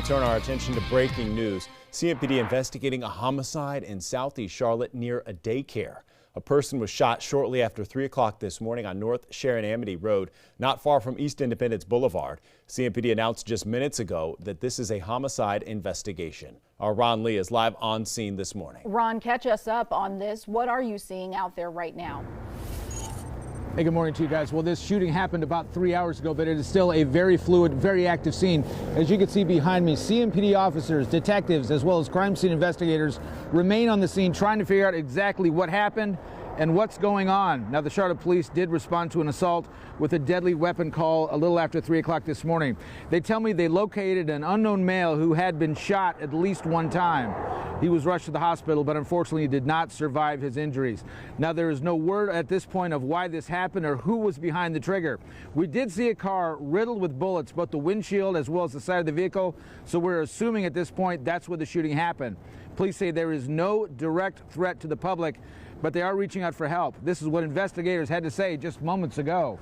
We turn our attention to breaking news. CMPD investigating a homicide in southeast Charlotte near a daycare. A person was shot shortly after 3 o'clock this morning on North Sharon-Amity Road, not far from East Independence Boulevard. CMPD announced just minutes ago that this is a homicide investigation. Our Ron Lee is live on scene this morning. Ron, catch us up on this. What are you seeing out there right now? Hey, good morning to you guys. Well, this shooting happened about 3 hours ago, but it is still a very fluid, very active scene. As you can see behind me, CMPD officers, detectives, as well as crime scene investigators remain on the scene trying to figure out exactly what happened and what's going on. Now, the Charlotte police did respond to an assault with a deadly weapon call a little after 3 o'clock this morning. They tell me they located an unknown male who had been shot at least one time. He was rushed to the hospital, but unfortunately did not survive his injuries. Now, there is no word at this point of why this happened or who was behind the trigger. We did see a car riddled with bullets, both the windshield as well as the side of the vehicle, so we're assuming at this point that's where the shooting happened. Police say there is no direct threat to the public, but they are reaching out for help. This is what investigators had to say just moments ago.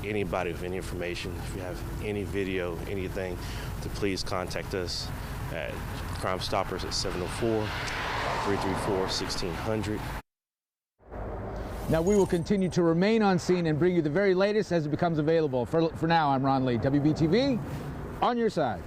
Anybody with any information, if you have any video, anything, to please contact us at Crime Stoppers at 704-334-1600. Now, we will continue to remain on scene and bring you the very latest as it becomes available. For now, I'm Ron Lee, WBTV, on your side.